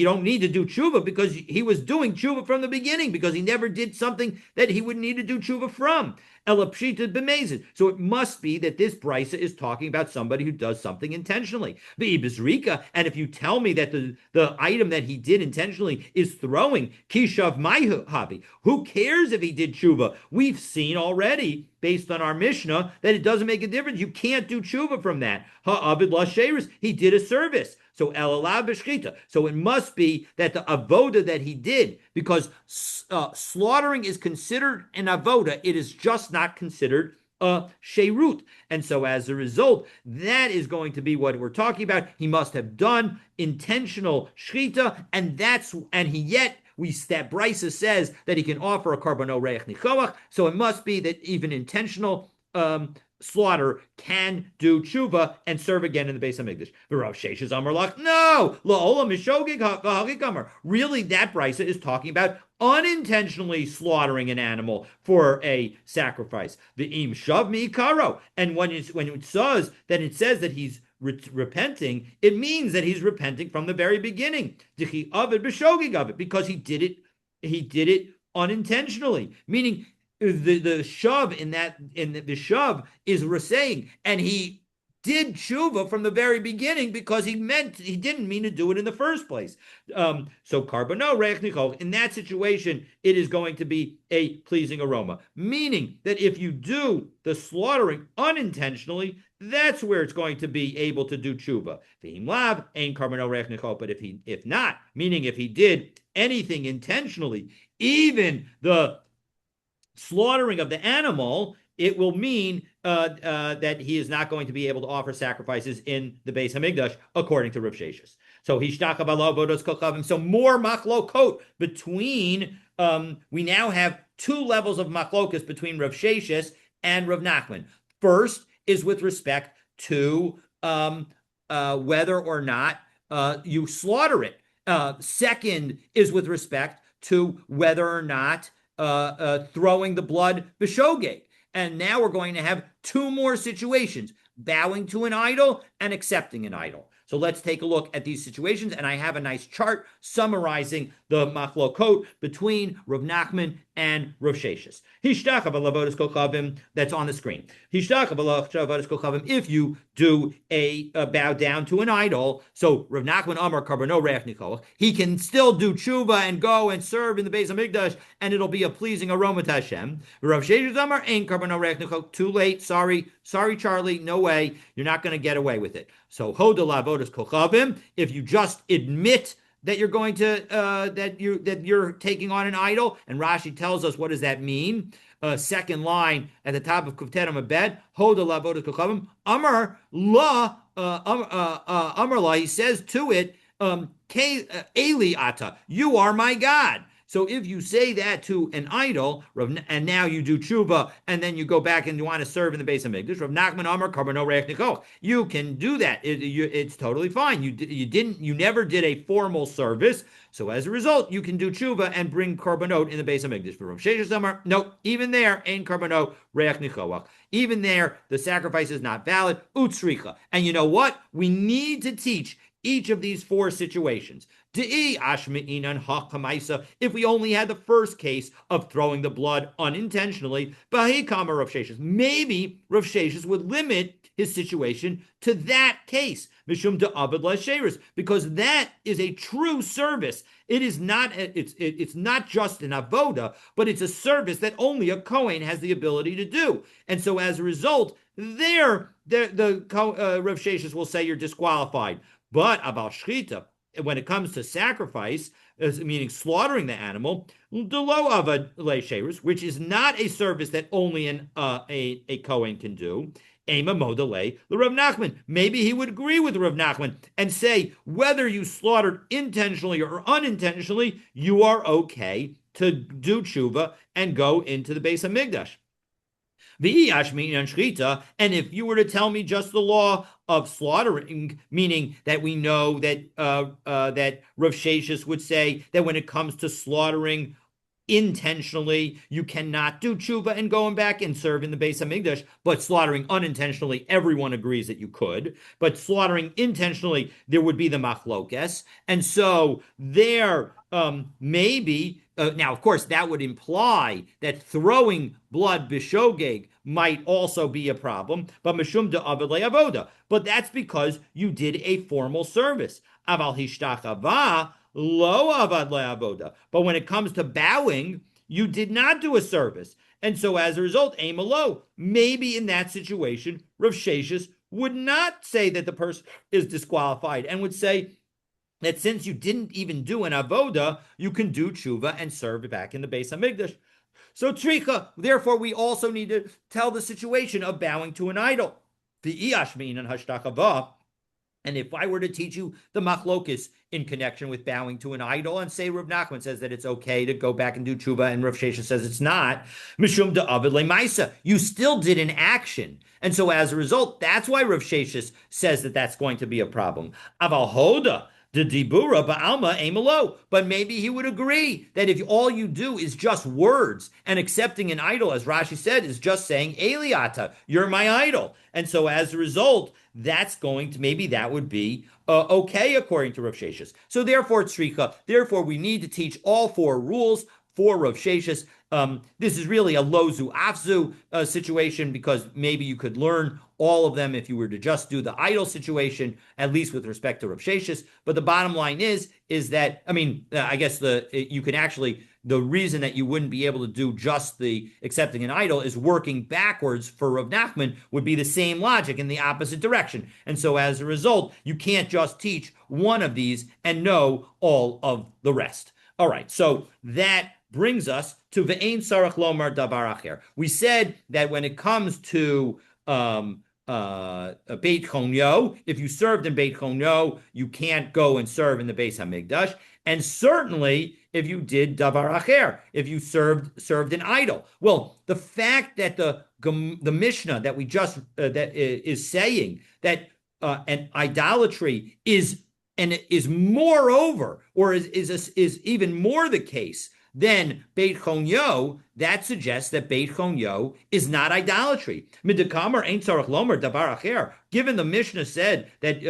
S1: don't need to do tshuva because he was doing tshuva from the beginning, because he never did something that he would need to do tshuva from. Elapshita b'mezid. So it must be that this brisa is talking about somebody who does something intentionally. V'ibizrika, and if you tell me that the item that he did intentionally is throwing, kishav my hobby, who cares if he did tshuva? We've seen already, based on our Mishnah, that it doesn't make a difference. You can't do tshuva from that. Ha'avid lasheris, he did a service. So elalav b'shchita. So it must be that the avoda that he did, because slaughtering is considered an avoda, it is just not considered a sheirut. And so as a result, that is going to be what we're talking about. He must have done intentional shchita, and yet that brisa says that he can offer a karbono reach nichoach. So it must be that even intentional slaughter can do tshuva and serve again in the Beis Hamikdash. V'Rav Sheshes Amar Lach, no, la'olam mishogig ha'chagik Amar. Really, that brisa is talking about unintentionally slaughtering an animal for a sacrifice. V'im shav mi'ikaro. And when it says that he's repenting, it means that he's repenting from the very beginning. Dichi avid b'shogig of it, because he did it unintentionally. Meaning, the shove the shove is saying, and he did tshuva from the very beginning because he didn't mean to do it in the first place. So karbono reich nichol, in that situation, it is going to be a pleasing aroma, meaning that if you do the slaughtering unintentionally, that's where it's going to be able to do tshuva. V'im lav ein karbono reich nichol, but if not, meaning if he did anything intentionally, even the slaughtering of the animal, it will mean that he is not going to be able to offer sacrifices in the Beis Hamikdash, according to Rav Sheshes. So so more machlokot between. We now have two levels of machlokas between Rav Sheshes and Rav Nachman. First is with respect to whether or not you slaughter it. Second is with respect to whether or not throwing the blood b'shogeg. And now we're going to have two more situations, bowing to an idol and accepting an idol. So let's take a look at these situations, and I have a nice chart summarizing the machlokot between Rav Nachman and Rav Sheshes. That's on the screen. If you do a bow down to an idol, so Rav Nachman Amar Karbono Reach Nichoach, he can still do tshuva and go and serve in the Beis Hamikdash, and it'll be a pleasing aroma to Hashem. Rav Sheshes Amar Ein Karbono Reach Nichoach. Too late. Sorry, Charlie. No way. You're not going to get away with it. So Hoda Lavodas Kochavim. If you just admit that you're going to that you're taking on an idol, and Rashi tells us what does that mean. Second line at the top of Kuftet Amabed, Hoda Lavodas Kochavim. Amar La Amar La. He says to it, Eli Ata, you are my God. So if you say that to an idol, and now you do tshuva, and then you go back and you want to serve in the Beis Hamikdash, Rav Nachman Amar Karbono Reich Nichoach, you can do that. It's totally fine. You never did a formal service, so as a result, you can do tshuva and bring karbonot in the Beis Hamikdash. For Rav Sheshes Amar, no, even there, ein Karbono Reich Nichoach. Even there, the sacrifice is not valid. Utsricha, and you know what? We need to teach each of these four situations. If we only had the first case of throwing the blood unintentionally, maybe Rav Sheshes would limit his situation to that case, because that is a true service. It is not. It's not just an avoda, but it's a service that only a Kohen has the ability to do. And so, as a result, the Rav Sheshes will say you're disqualified. But about shchita, when it comes to sacrifice, meaning slaughtering the animal, delo avad leisherus, which is not a service that only a Kohen can do. Ema modele the Rav Nachman. Maybe he would agree with Rav Nachman and say whether you slaughtered intentionally or unintentionally, you are okay to do tshuva and go into the Beis Hamikdash. And if you were to tell me just the law of slaughtering, meaning that we know that that Rav Sheshes would say that when it comes to slaughtering intentionally, you cannot do tshuva and going back and serve in the Beis Hamikdash, but slaughtering unintentionally, everyone agrees that you could. But slaughtering intentionally, there would be the machlokes, and so there maybe. Now, of course, that would imply that throwing blood b'shogeg might also be a problem, but mishum de'avad le'avoda. But that's because you did a formal service. Aval hishtachava lo avad le'avoda. But when it comes to bowing, you did not do a service. And so as a result, aim alo. Maybe in that situation, Rav Sheshes would not say that the person is disqualified and would say that since you didn't even do an avoda, you can do tshuva and serve back in the Beis Hamikdash. So tricha, therefore, we also need to tell the situation of bowing to an idol. The iyashmin and hashtachava. And if I were to teach you the machlokis in connection with bowing to an idol, and say Rav Nachman says that it's okay to go back and do tshuva, and Rav Sheshes says it's not, mishum de'avid le'maisa, you still did an action. And so as a result, that's why Rav Sheshes says that that's going to be a problem. Aval hoda, the dibura ba'alma emelo, but maybe he would agree that if all you do is just words and accepting an idol, as Rashi said, is just saying Eliata, you're my idol, and so as a result, that's going to maybe that would be okay according to Rav Sheshes. So therefore, tzricha, therefore we need to teach all four rules for Rav Sheshes. This is really a lozu afzu situation because maybe you could learn all of them if you were to just do the idol situation, at least with respect to Rav Sheshes. But the bottom line is that I mean, I guess you can actually the reason that you wouldn't be able to do just the accepting an idol is working backwards for Rav Nachman would be the same logic in the opposite direction. And so as a result, you can't just teach one of these and know all of the rest. All right, so that brings us to Ve'ein Sarach Lomar Davar Acher. We said that when it comes to Beit Chonyo, if you served in Beit Chonyo, you can't go and serve in the Beis Hamikdash. And certainly, if you did Davar Acher, if you served an idol. Well, the fact that the Mishnah that we just that is saying that an idolatry is moreover, or is even more the case than Beit Chonyo, that suggests that Beit Chonyo is not idolatry. Midakamer ain't tzarich lomer davar acher. Given the Mishnah said that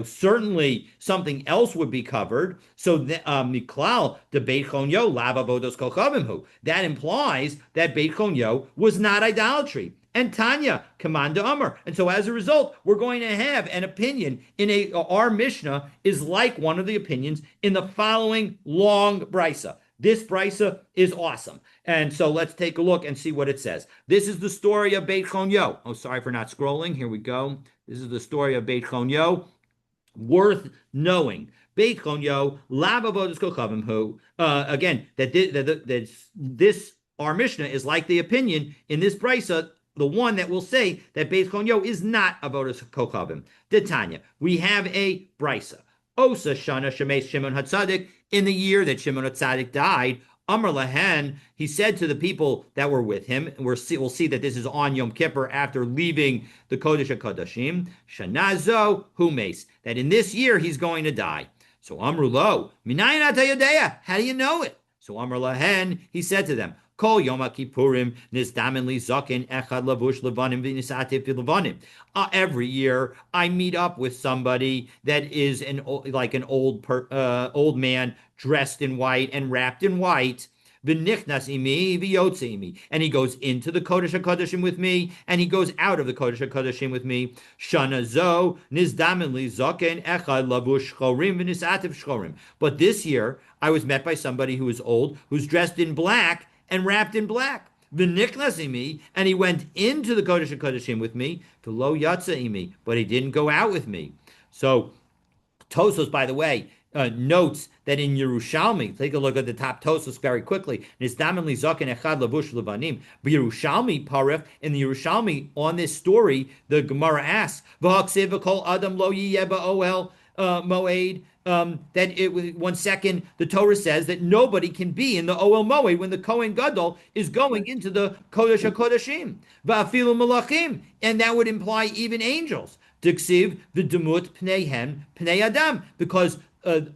S1: certainly something else would be covered, so miklal the Beit Chonyo lav avodos kochavim hu. That implies that Beit Chonyo was not idolatry. And Tanya, Commander Amr. And so as a result, we're going to have an opinion our Mishnah is like one of the opinions in the following long brisa. This brisa is awesome. And so let's take a look and see what it says. This is the story of Beit Chonyo. Oh, sorry for not scrolling. Here we go. This is the story of Beit Chonyo. Worth knowing. Beit Chonyo, lav avodas kochavim hu. Again, this our Mishnah is like the opinion in this brisa, the one that will say that Beit Chonyo is not avodas kochavim. Detanya, we have a brisa. Osa shana shemes Shimon HaTzadik, in the year that Shimon HaTzadik died, Amar Lahen, he said to the people that were with him, and we'll see that this is on Yom Kippur after leaving the Kodesh HaKodashim, Shanazo Humes, that in this year he's going to die. So Amru Lo, Minayin ata yodea, how do you know it? So Amar Lahen, he said to them, Kol Yom Kippurim nizdamen li zaken echad lavush levanim v'nisatif levanim. Every year, I meet up with somebody that is like an old man dressed in white and wrapped in white. V'nichnas imi v'yotze imi, and he goes into the Kodesh HaKodashim with me, and he goes out of the Kodesh HaKodashim with me. Shana zo nizdamen li zaken echad lavush chorim v'nisatif chorim. But this year, I was met by somebody who is old, who's dressed in black and wrapped in black. V'nichnas imi, and he went into the Kodesh HaKodashim with me, to lo yatsa imi, but he didn't go out with me. So Tosos, by the way, notes that in Yerushalmi, take a look at the top Tosos very quickly. Nizdamen li zaken echad lavush levanim. Yerushalmi paref, in the Yerushalmi on this story, the Gemara asks, v'haksiv v'kol adam lo yiyeh ba'oel moed. That 1 second, the Torah says that nobody can be in the Oel Moed when the Kohen Gadol is going into the Kodesh HaKodashim. Va'afilu malachim, and that would imply even angels. Diksiv v'demut pneihem pnei adam, because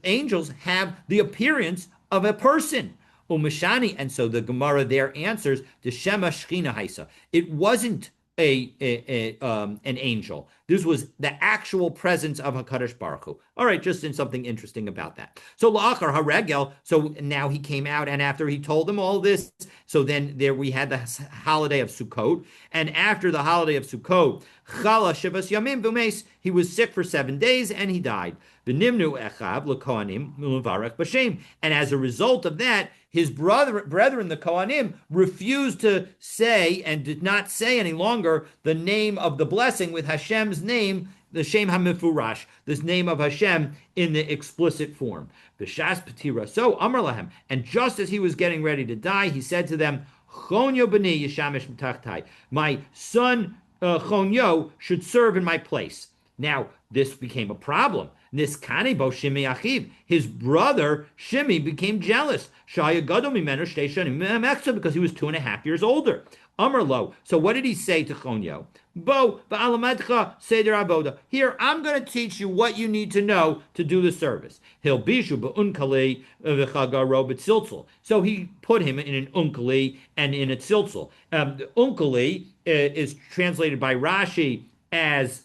S1: angels have the appearance of a person. Umashani, and so the Gemara there answers the Shema Shechina Haisa. It wasn't an angel. This was the actual presence of HaKadosh Baruch Hu. All right, just in something interesting about that. So la'achar haregel, so now he came out, and after he told them all this, so then there we had the holiday of Sukkot, and after the holiday of Sukkot, chala shivas yamim v'meis, he was sick for 7 days, and he died. V'nimnu echav l'kohanim l'varech b'shem, and as a result of that, his brethren, the Kohanim, refused to say and did not say any longer the name of the blessing with Hashem's name, the Shem HaMifurash, this name of Hashem in the explicit form. B'shas Petira. So Amar Lahem, and just as he was getting ready to die, he said to them, Chonyo b'ni yishamish m'tachtai. My son Chonyo should serve in my place. Now, this became a problem. Niskani bo Shimi achiv. His brother Shimi became jealous. Shaya gadol mimenu shtei shanim mechza, because he was 2.5 years older. Amar lo. So what did he say to Chonyo? Bo ba'alamadcha seder avoda. Here, I'm going to teach you what you need to know to do the service. He'll bishu ba'unkali v'chagaro b'tziltzul. So he put him in an unkali and in a tziltzul. The unkali is translated by Rashi as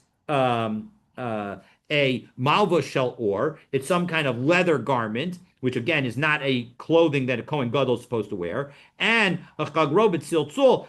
S1: a malva shel or. It's some kind of leather garment, which again is not a clothing that a Kohen Gadol is supposed to wear. And a chagrobet siltzul,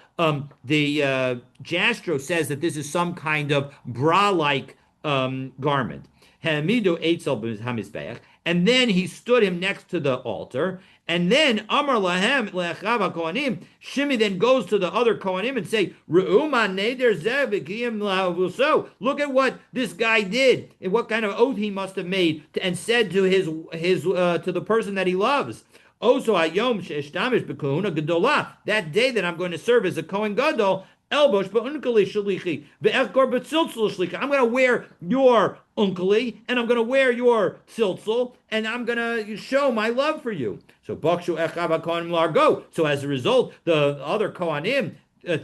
S1: the Jastro says that this is some kind of bra-like garment. Hamidu eitzel hamizbeach, and then he stood him next to the altar. And then Amar lahem le'achav kohanim. Shimi then goes to the other kohanim and say, "Re'uma neder zeh v'kiyim la'avuso." Look at what this guy did and what kind of oath he must have made and said to his to the person that he loves. Also, hayom she'eshtamish b'kahuna gedolah. That day that I'm going to serve as a Kohen Gadol. Elbosh ba'unkali shalichi ve'echkor b'tziltzul shlichi. I'm going to wear your unkali and I'm going to wear your tziltzul and I'm going to show my love for you. So bakshu echav kohanim largo. So as a result, the other kohanim,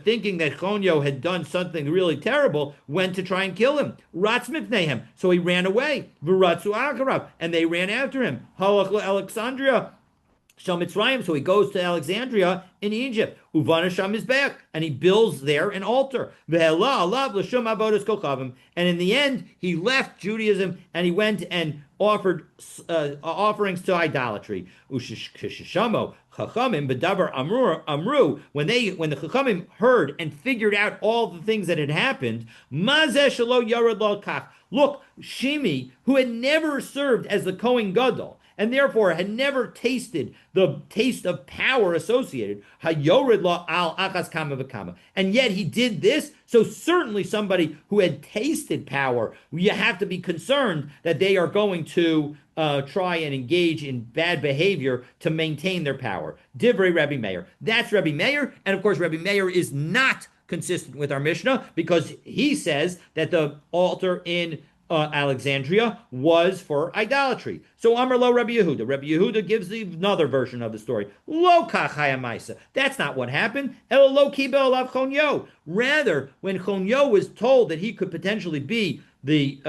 S1: thinking that Chonyo had done something really terrible, went to try and kill him. Ratz mipneihem. So he ran away. V'ratzu acharav, and they ran after him. Halach Alexandria. Mitzrayim, so he goes to Alexandria in Egypt. Uvana Sham is back, and he builds there an altar. And in the end, he left Judaism and he went and offered offerings to idolatry. Chachamim b'davar amru, when the Chachamim heard and figured out all the things that had happened, mazeh shelo yarad lo kach. Look, Shimi, who had never served as the Kohen Gadol, and therefore had never tasted the taste of power associated. Hayorid la al achas kama v'kama. And yet he did this, so certainly somebody who had tasted power, you have to be concerned that they are going to try and engage in bad behavior to maintain their power. Divrei Rabbi Meir. That's Rabbi Meir, and of course Rabbi Meir is not consistent with our Mishnah because he says that the altar in Alexandria was for idolatry. So Amar lo Rabbi Yehuda. Rabbi Yehuda gives another version of the story. Lo kach hayamaisa. That's not what happened. El lo kibel alav Chonyo. Rather, when Chonyo was told that he could potentially be the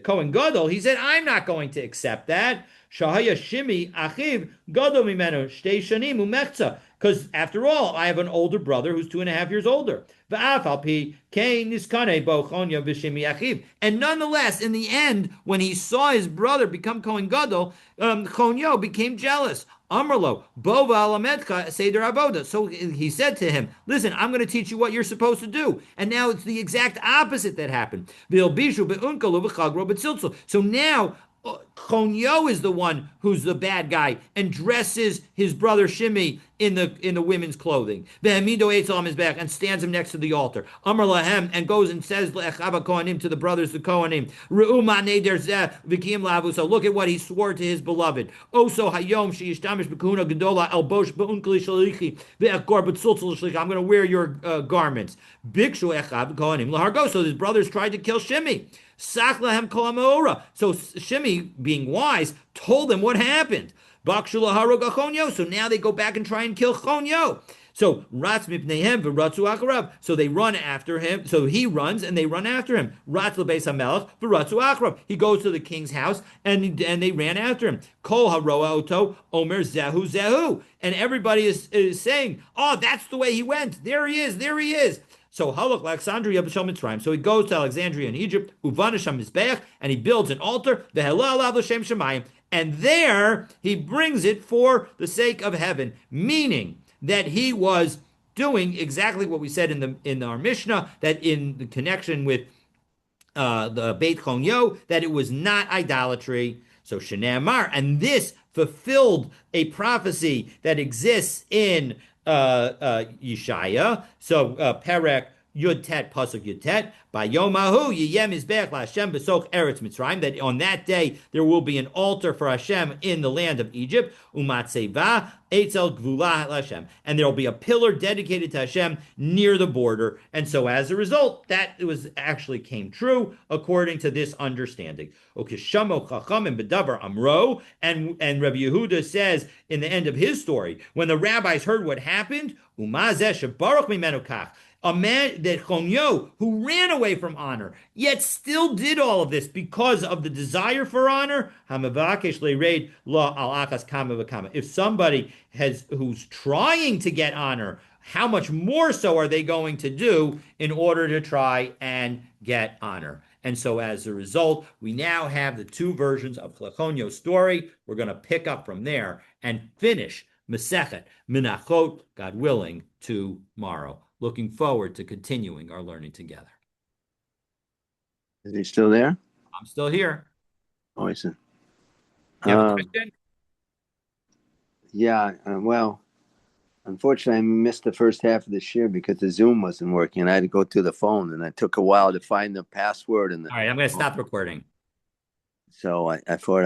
S1: Kohen Gadol, he said, "I'm not going to accept that." Shahaya Shimi achiv gadol mimenu shtei shanim umechza. Because after all, I have an older brother who's 2.5 years older. And nonetheless, in the end, when he saw his brother become Kohen Gadol, Chonyo became jealous. Amarlo, Bova Alamedcha Seder Avoda. So he said to him, "Listen, I'm going to teach you what you're supposed to do." And now it's the exact opposite that happened. So now Chonyo is the one who's the bad guy and dresses his brother Shimi in the women's clothing. Vehemido eitzel on his back and stands him next to the altar. Amar lahem, and goes and says le'echava kohanim, to the brothers the kohanim. Re'u ma'nei der zeh v'kiyim la'avu. So look at what he swore to his beloved. Oso hayom she'yishtamish b'kahuna gedola el bosh b'unkli shalichi ve'echkor b'tzultzul shlichi. I'm going to wear your garments. Bikshu echav kohanim lahargo. So his brothers tried to kill Shimi. Saklahem kol. So Shimi, being wise, told them what happened. Bakshula haroga Chonyo. So now they go back and try and kill Chonyo. So Ratz mipneihem v'ratzu acharav. So they run after him. So he runs and they run after him. Ratz lebeis hamelech v'ratzu acharav. He goes to the king's house and they ran after him. Kol haroa oto omer zehu zehu. And everybody is saying, "Oh, that's the way he went. There he is. There he is." So Halach Alexandria b'shel Mitzrayim. So he goes to Alexandria in Egypt, Uvana Sham Mizbeach, and he builds an altar, the Halal Alav L'Shem Shemayim, and there he brings it for the sake of heaven, meaning that he was doing exactly what we said in our Mishnah, that in the connection with the Beit Chonyo, that it was not idolatry. So Shnei Amar, and this fulfilled a prophecy that exists in Yeshaya. So Perek Yud Tet Pasuk Yud Tet. By Yomahu Yiyem Mizbeach LaHashem B'Soch Eretz Mitzrayim. That on that day there will be an altar for Hashem in the land of Egypt. Umatzeva Eitzel Gvula LaHashem. And there will be a pillar dedicated to Hashem near the border. And so as a result, that was actually came true according to this understanding. Okishamo Chachamim B'Davar Amro. And Rabbi Yehuda says in the end of his story, when the rabbis heard what happened, Umazeh Shebaruch Mimenu Kach. A man that Chonyo, who ran away from honor, yet still did all of this because of the desire for honor. If somebody who's trying to get honor how much more so are they going to do in order to try and get honor? And so as a result, we now have the two versions of Chlechnyo's story. We're going to pick up from there and finish Masechet Menachot, God willing, tomorrow. Looking forward to continuing our learning together.
S2: Is he still there?
S1: I'm still here.
S2: Oh, I see.
S1: You have a
S2: Um,
S1: question?
S2: yeah, well, unfortunately, I missed the first half of the year because the Zoom wasn't working. I had to go to the phone, and it took a while to find the password and
S1: All right, I'm going to stop recording.
S2: so I thought